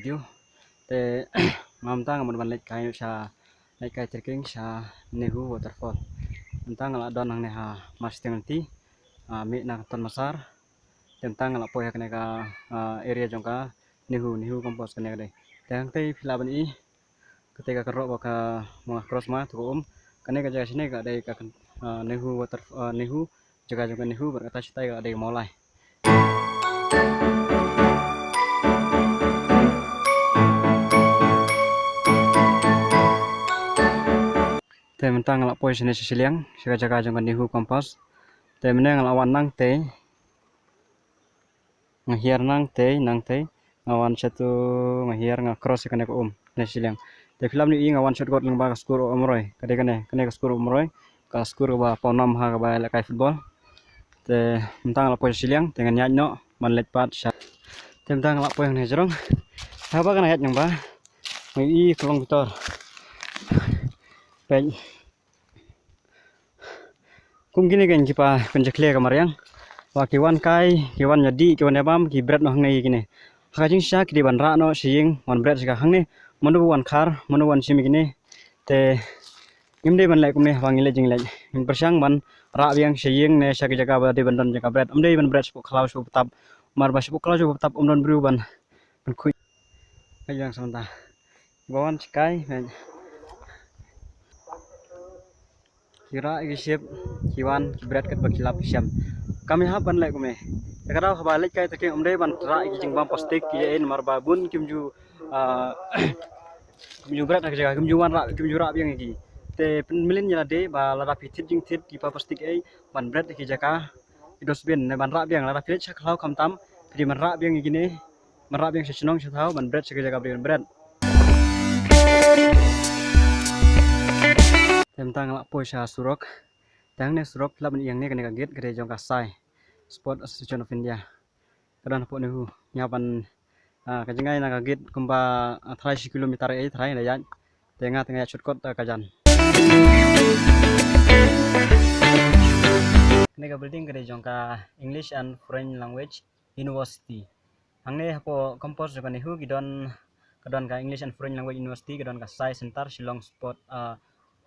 video te mamta ngamon ban lek kai sa lek kai trekking sa Nehu waterfall tentang ngala don nang neha mas tengti mi na ton masar tentang ngala poya kene ka area jongka Nehu kompos kene kade tang te filaban i ketika kerok ka mga cross ma tu kene ka jaga sini ka dai ka Nehu waterfall Nehu jaga jongka Nehu berkata sitai ka dai molai te mentang ngalak poi sini siliang jaga jongka Nehu kompos te meneng ngelawan nang te ngahiar nang te ngawan satu ngahiar ngakross kene ko ne siliang te film ni ngawan shot got lang ba skor umroy kade kene ka skor umroy ka skor ba ponam ha ba la kai football te mentang la poi siliang dengan nyaj no man let pat sha te mentang la poi ne jorong ha ba kana het nyang ba mai kolong vitor pen kum gini kan kipa penjekle kamariang wa kiwan kai kiwan nyadi kiwan yabam ki bread no hangai gini hakajing sha ki ban ra no sing wan bread sika hangne monu wan khar monu wan simi gini te imde ban lai kumne wangile jing lai in persang ban ra biang sing ne sha ki jaga ba de ban don jaga bread amde ban bread spuk khalau su tap mar ba spuk khalau su tap don bru ban kui kajang samta bawan skai kira gisip kiwan kibret ket bakilap siam kami haban lai kume kadang balik kai taking umde ban ra jing bam plastik ki en marba bun kimju kimju bret ak jaga kimju wan ra kimju ra biang ki te milin ya de ba la pitit jing tit ki pa plastik ai ban bret ki jaga idos bin ne ban ra biang la pitit chak lau kam tam di man ra biang ki ne man ra biang senong thau ban bret ki jaga biang bret tentang lak poi sha surok tang ne surok laban yang ne kene kaget gede jong kasai Sport Association of India kadang po Nehu nyapan kajengai na kaget kumba 30 km ai thrai na yan tengah shortcut kajan ne ka building gede jong ka English and Foreign Language University angne po kompos jong Nehu gidon kadon ka English and Foreign Language University kadon ka Sai Center Shillong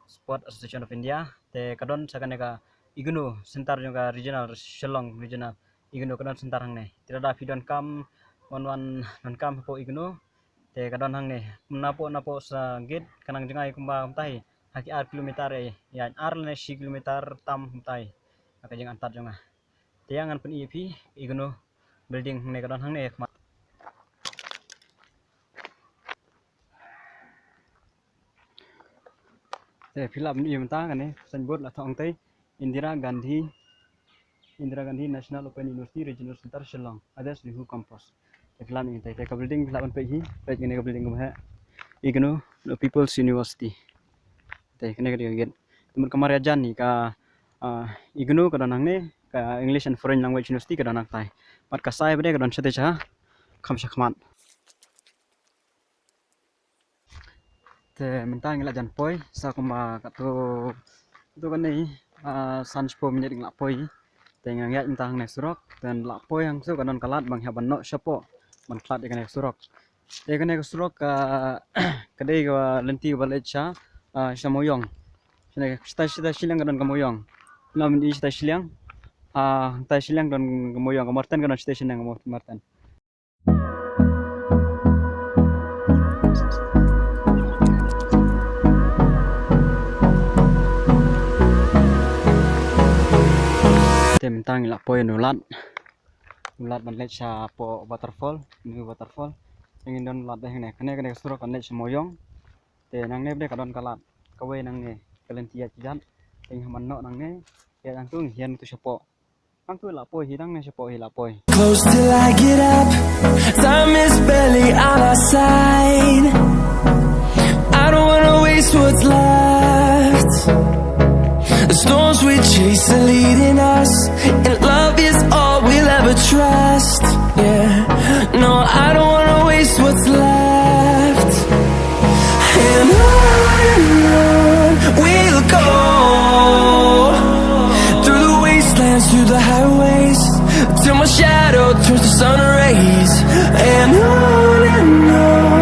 Sport Association of India te kadon sakane ka ignu center juga regional Shillong regional ignu kadon center hang ne tidak ada vidon kam wan non kam po ignu te kadon hang ne napo sa gate kanang jengai kumba umtai haki ar kilometer ya ar ne 6 kilometer tam umtai aka jeng antar jonga te angan pen ep ignu building ne kadon hang ne te film ni mentang kan ne signboard la thong te Indira Gandhi National Open University Regional Center Shillong others Nehu campus te film ni te ka building film pe hi pe ni ka building ko ha ignu People's University te kene ka diget tumur kamar ajan ni ka ignu ka danang ne ka English and Foreign Language University ka danang tai pat ka sai bede ka don sate cha khamsa khmat te mentang la jan poi sa kuma ka to kan nei sanspo minyak ngla poi te ngangyat mentang ne surok dan la poi yang su kanon kalat bang haban no syapo man klat kan surok te kan surok ka kadai ka lenti balecha samoyong sine sta silang kanon kamoyong nam di sta silang ta silang don kamoyong kamartan kanon station yang kamartan mentang la poi nulat ban let sa po waterfall Nehu waterfall ingin don lat deh ne kene surok kan let semoyong te nang ne be kadon kalat kawe nang ne kalentia cijan ing haman no nang ne ya nang tu hian tu sepo nang tu la poi hidang ne sepo hi la poi close till I get up time is barely on our side I don't wanna waste what's left. The storms we chase are leading us, and love is all we'll ever trust. Yeah, no, I don't wanna waste what's left. And on we'll go, through the wastelands, through the highways, till my shadow turns to sun rays. And on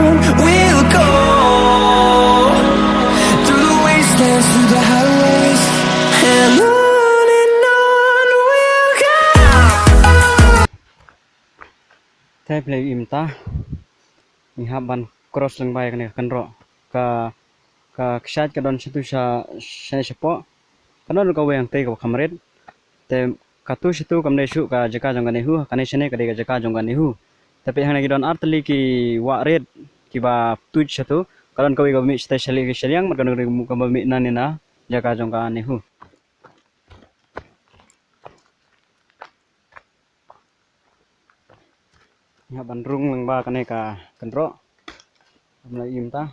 Teh play imta ni haban cross lang bay kan ro ka kshat ka don situ sha sepo kanon ka wayang tei ka kamret te katu situ kamne shu ka jaka jong kan hu kane sene ka de ka jaka jong kan hu tapi hang lagi don artli ki wa red ki ba tuj situ kanon ka wi ka mi specially ki sheliang mar kan ka mi nanina jaka jong kan hu ya bandrung lang ba kane ka kanro mulai imta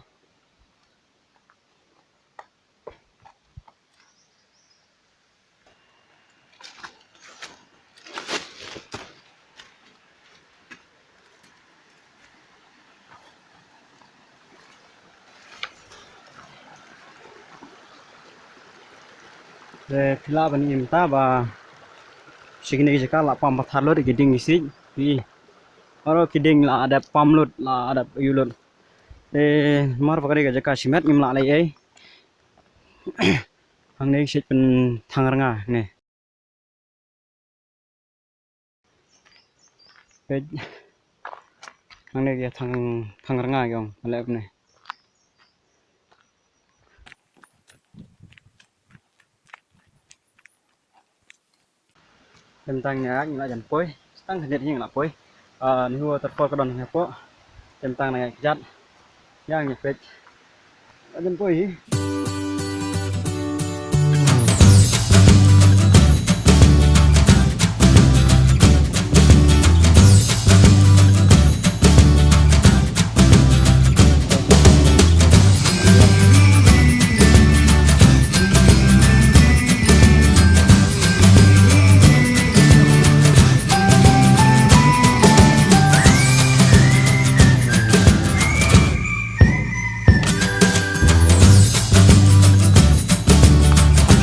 Phila ban imta ba sigini jaka la pam pathar lo di ding isi pi aro kiding la ada pamlut la ada yulut mar pakari ga jaka simet ngim la lai ai hang nei sit pen thangar nga ne pe hang nei ga thangar nga yong lep ne tentang nya ngila jan poi tang khajet ngila poi ni huwa terpol ka don hepo tentang na jat yang ni pet jan poi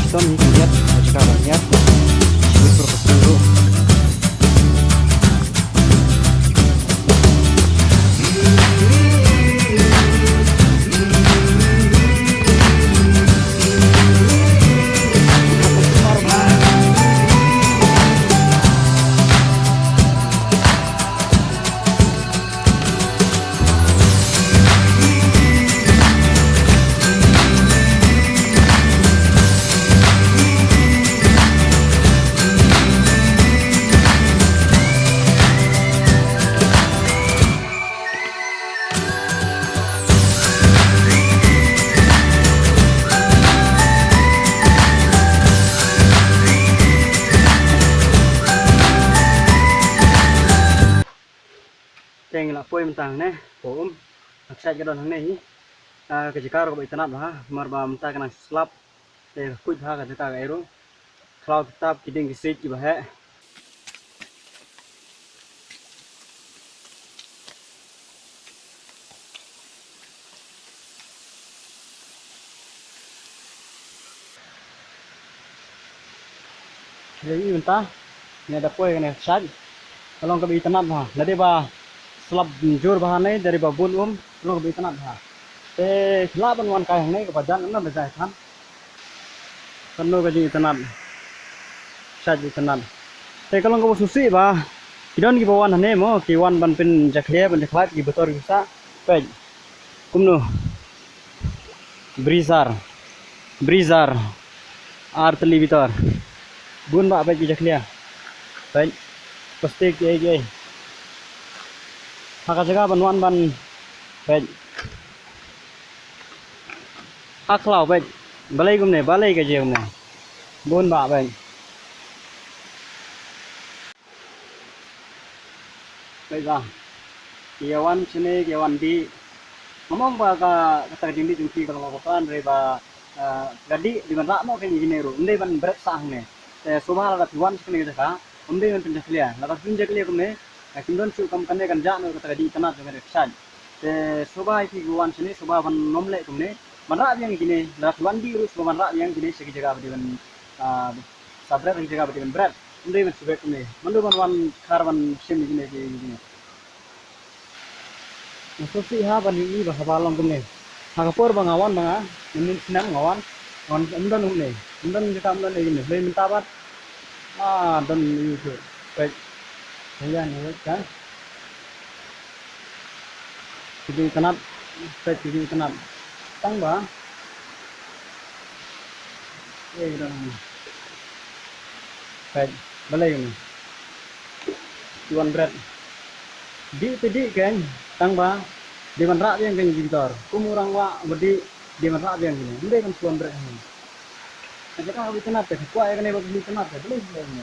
Tom lihat jika banyak sibuk berpestulu Teng la poi mentang ne pom aksai ka don hang nei ka jika ro bai tanap ha mar ba mentang kana slap te kuj ha ka jika ga ero klau kitab kiding kisit ki ba he jadi mentah ni ada poi kana saj kalau ka bai tanap ha lade ba slap jur bahanai dari babun lo ke tanah ha te khla ban wan kai hangai ke bajan na ba jai than kanno ke ji tanah sa ji tanah te kalong ko susi ba kidon ki bawan hane mo ki wan ban pin jakhle ban jakhlat ki betor bisa pe kumno brizar artli bitor bun ba ba ki jakhlia pe pasti ki haka jaga ban wan ban pej haklau pej balai gumne balai ka jeum ne bon ba pej pej ba kiawan sene kiawan di ngomong ba ka kata dindi jungki kalau kan re ba gadi di mana mo kan gini ro ndai ban berat sang ne somal la tuan sene ka ndai ban penjaklia la penjaklia kumne Kimdon su kam kane kan jano kata di tanah dengan reksan. Te soba iki guan sini soba ban nomle kumne manra yang gini la tuan di urus manra yang gini segi jaga badi ban sabra segi jaga badi ban berat. Ndai ban subek kumne mandu ban wan karban sim gini gini. Masuk si ha ban ini bah balong kumne. Ha kapor bang awan bang min sinam ngawan wan umdan kumne. Umdan jika umdan gini le minta bat dan itu baik. Ayan, kan? kejing tanat pet kejing tanat tang ba dan pet balai ni 200 di kan tang ba di manra yang kan gitar kumurang wa bedi di manra yang ni inde kan 200 ni ada kan habis tanat ke kuai kan bagi tanat ke boleh ni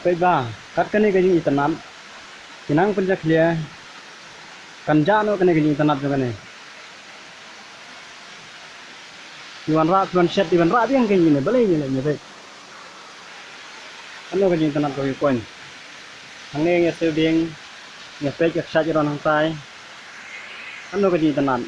pet ba kat kan ni kejing tanat kinang penjak dia kanja no kene kejing tanat jo kene tuan set yang kejing ni boleh ni pet ano kejing tanat ko koin ang ne yang seding ngepek ke saja orang tai ano kejing tanat